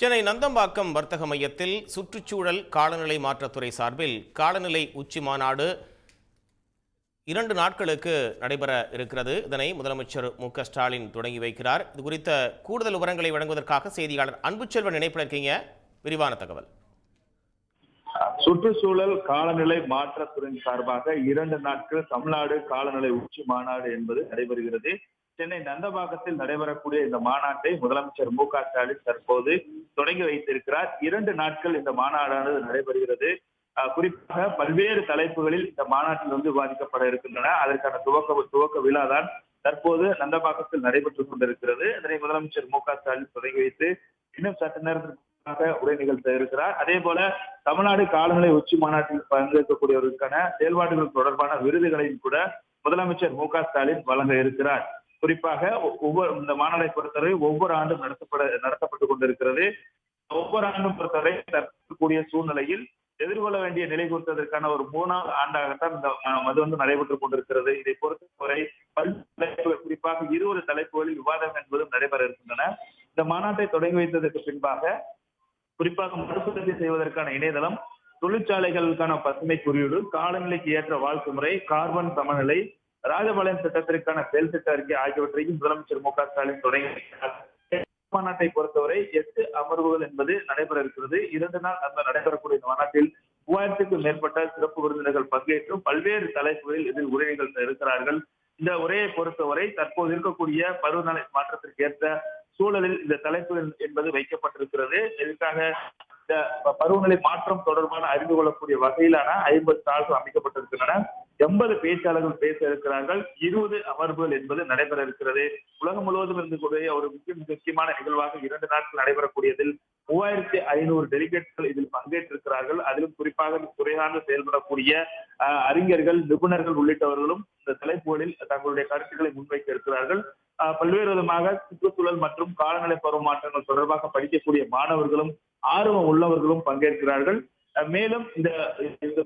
சென்னை நந்தம்பாக்கம் வர்த்தக மையத்தில் சுற்றுச்சூழல் காலநிலை மாற்றத்துறை சார்பில் காலநிலை உச்சி மாநாடு 2 நாட்களுக்கு நடைபெற இருக்கிறது. இதனை முதலமைச்சர் மு.க.ஸ்டாலின் தொடங்கி வைக்கிறார். இது குறித்த கூடுதல் விவரங்களை வழங்குவதற்காக செய்தியாளர் அன்புச்செல்வன் இணைப்பில் இருக்கீங்க. விரிவான தகவல். சுற்றுச்சூழல் காலநிலை மாற்றத்துறை சார்பாக 2 நாட்கள் தமிழ்நாடு காலநிலை உச்சி மாநாடு என்பது நடைபெறுகிறது. சென்னை நந்தம்பாக்கத்தில் நடைபெறக்கூடிய இந்த மாநாட்டை முதலமைச்சர் மு.க.ஸ்டாலின் தற்போது தொடங்கி வைத்திருக்கிறார். 2 நாட்கள் இந்த மாநாடானது நடைபெறுகிறது. குறிப்பாக பல்வேறு தலைப்புகளில் இந்த மாநாட்டில் விவாதிக்கப்பட இருக்கின்றன. அதற்கான துவக்க விழா தான் தற்போது நந்தம்பாக்கத்தில் நடைபெற்றுக் கொண்டிருக்கிறது. அதனை முதலமைச்சர் மு.க.ஸ்டாலின் தொடங்கி வைத்து இன்னும் சற்று நேரத்திற்காக உரை நிகழ்த்த இருக்கிறார். அதே போல தமிழ்நாடு காலநிலை உச்சி மாநாட்டில் பங்கேற்கக்கூடியவர்களுக்கான செயல்பாடுகள் தொடர்பான விருதுகளையும் கூட முதலமைச்சர் மு.க.ஸ்டாலின் வழங்க இருக்கிறார். குறிப்பாக இந்த மாநாட்டை பொறுத்தவரை ஒவ்வொரு ஆண்டும் நடத்தப்பட்டுக் கொண்டிருக்கிறது. ஒவ்வொரு ஆண்டும் பொறுத்தவரை தற்போதைய சூழ்நிலையில் எதிர்கொள்ள வேண்டிய நிலை குறித்ததற்கான ஒரு 3வது ஆண்டாகத்தான் இந்த நடைபெற்றுக் கொண்டிருக்கிறது. இதை பொறுத்தவரை குறிப்பாக 20 தலைப்புகளில் விவாதம் என்பதும் நடைபெற இருக்கின்றன. இந்த மாநாட்டை தொடங்கி வைத்ததற்கு பின்பாக குறிப்பாக மறுசுழற்சி செய்வதற்கான இணையதளம், தொழிற்சாலைகளுக்கான பசுமை குறியீடு, காலநிலைக்கு ஏற்ற வாழ்க்கை முறை, கார்பன் சமநிலை, ராஜபாளையம் திட்டத்திற்கான செயல் திட்ட அறிக்கை ஆகியவற்றையும் முதலமைச்சர் மு.க.ஸ்டாலின் தொடங்கி வைக்கிறார். மாநாட்டை பொறுத்தவரை 8 அமர்வுகள் என்பது நடைபெற இருக்கிறது. 2 நாள் நடைபெறக்கூடிய இந்த மாநாட்டில் 3000க்கும் மேற்பட்ட சிறப்பு விருந்தினர்கள் பங்கேற்றும் பல்வேறு தலைப்புகளில் இதில் உரை நிகழ்த்த இருக்கிறார்கள். இந்த உரையை பொறுத்தவரை தற்போது இருக்கக்கூடிய பருவநிலை மாற்றத்திற்கு ஏற்ற சூழலில் இந்த தலைப்புகள் என்பது வைக்கப்பட்டிருக்கிறது. இதற்காக இந்த பருவநிலை மாற்றம் தொடர்பான அறிந்து கொள்ளக்கூடிய வகையிலான 50 ஸ்டால்கள் அமைக்கப்பட்டிருக்கின்றன. 80 பேச்சாளர்கள் பேச இருக்கிறார்கள். 20 அமர்வுகள் என்பது நடைபெற இருக்கிறது. உலகம் முழுவதும் இருந்து கூடிய ஒரு முக்கியமான நிகழ்வாக 2 நாட்கள் நடைபெறக்கூடியதில் 3500 டெலிகேட்கள் இதில் பங்கேற்றிருக்கிறார்கள். அதிலும் குறிப்பாக துறையாக செயல்படக்கூடிய அறிஞர்கள், நிபுணர்கள் உள்ளிட்டவர்களும் இந்த தலைப்புகளில் தங்களுடைய கருத்துக்களை முன்வைக்க இருக்கிறார்கள். பல்வேறு விதமாக சுற்றுச்சூழல் மற்றும் காலநிலை பருவ மாற்றங்கள் தொடர்பாக படிக்கக்கூடிய மாணவர்களும் ஆர்வம் உள்ளவர்களும் பங்கேற்கிறார்கள். மேலும் இந்த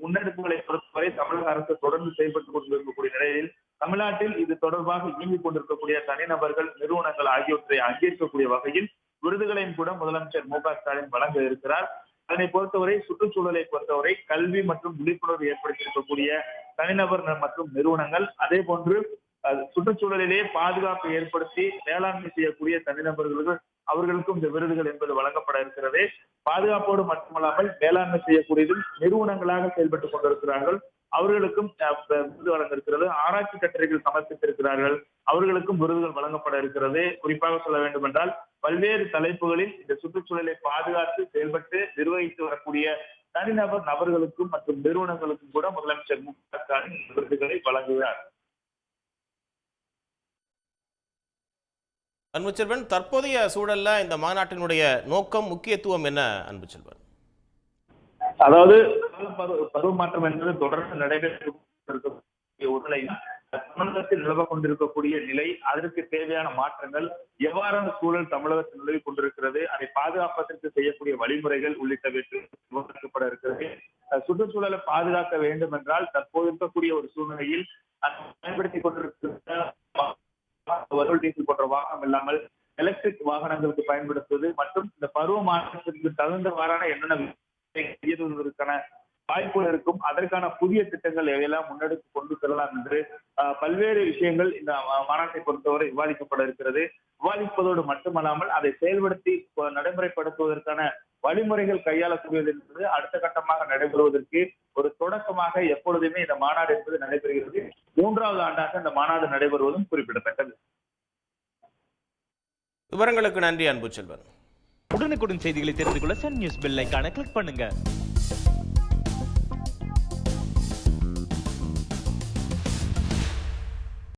முன்னெடுப்புகளை பொறுத்தவரை தமிழக அரசு தொடர்ந்து செயல்பட்டுக் கொண்டிருக்கக்கூடிய நிலையில் தமிழ்நாட்டில் இது தொடர்பாக இயங்கிக் கொண்டிருக்கக்கூடிய தனிநபர்கள், நிறுவனங்கள் ஆகியவற்றை அங்கீகரிக்கக்கூடிய வகையில் விருதுகளையும் கூட முதலமைச்சர் மு.க.ஸ்டாலின் வழங்க இருக்கிறார். அதனை பொறுத்தவரை சுற்றுச்சூழலை பொறுத்தவரை கல்வி மற்றும் விழிப்புணர்வு ஏற்படுத்தியிருக்கக்கூடிய தனிநபர் மற்றும் நிறுவனங்கள், அதே போன்று சுற்றுச்சூழலிலே பாதுகாப்பை ஏற்படுத்தி மேலாண்மை செய்யக்கூடிய தனிநபர்கள் அவர்களுக்கும் இந்த விருதுகள் என்பது வழங்கப்பட இருக்கிறது. பாதுகாப்போடு மட்டுமல்லாமல் மேலாண்மை செய்யக்கூடியதும் நிறுவனங்களாக செயல்பட்டுக் கொண்டிருக்கிறார்கள். அவர்களுக்கும் விருது வழங்க இருக்கிறது. ஆராய்ச்சி கட்டுரைகள் சமர்ப்பித்திருக்கிறார்கள். அவர்களுக்கும் விருதுகள் வழங்கப்பட இருக்கிறது. குறிப்பாக சொல்ல வேண்டும் என்றால் பல்வேறு தலைப்புகளில் இந்த சுற்றுச்சூழலை பாதுகாத்து செயல்பட்டு நிர்வகித்து வரக்கூடிய நபர்களுக்கும் மற்றும் நிறுவனங்களுக்கும் கூட முதலமைச்சர் மு.க.ஸ்டாலின் விருதுகளை வழங்குகிறார். அன்புச்செல்வன், தற்போதைய சூழல்ல இந்த மாநாட்டினுடைய நோக்கம், முக்கியத்துவம் என்ன அன்புச்செல்வன்? அதாவது பருவ மாற்றம் என்பது தொடர்ந்து நடைபெற்றிருக்கக்கூடிய ஒரு நிலையில் தமிழகத்தில் நிலவ கொண்டிருக்கக்கூடிய நிலை, அதற்கு தேவையான மாற்றங்கள், எவ்வாறான சூழல் தமிழகத்தில் நிலவி கொண்டிருக்கிறது, அதை பாதுகாப்பதற்கு செய்யக்கூடிய வழிமுறைகள் உள்ளிட்டவற்றை விவாதிக்கப்பட இருக்கிறது. சுற்றுச்சூழலை பாதுகாக்க வேண்டும் என்றால் தற்போது இருக்கக்கூடிய ஒரு சூழ்நிலையில் பயன்படுத்திக் கொண்டிருக்கிற டீசல் போன்ற வாகனம் இல்லாமல் எலக்ட்ரிக் வாகனங்களுக்கு பயன்படுத்துவது மற்றும் இந்த பருவ மாற்றத்திற்கு தகுந்தவாறான என்னென்ன வாய்ப்புகள் இருக்கும், அதற்கான புதிய திட்டங்கள் எல்லாம் முன்னெடுத்து கொண்டு செல்லலாம் என்று பல்வேறு விஷயங்கள் இந்த மாநாட்டை பொறுத்தவரை விவாதிக்கப்பட இருக்கிறது. விவாதிப்பதோடு மட்டுமல்லாமல் அதை செயல்படுத்தி நடைமுறைப்படுத்துவதற்கான வழிமுறைகள் கையாளக்கூடியது என்பது அடுத்த கட்டமாக நடைபெறுவதற்கு ஒரு தொடக்கமாக எப்பொழுதுமே இந்த மாநாடு என்பது நடைபெறுகிறது. 3வது ஆண்டாக இந்த மாநாடு நடைபெறுவதும் குறிப்பிடத்தக்கது. விவரங்களுக்கு நன்றி அன்புச்செல்வன். உடனுக்குடன் செய்திகளை தெரிந்து கொள்ள சன் நியூஸ் பெல் ஐகானை கிளிக் பண்ணுங்க.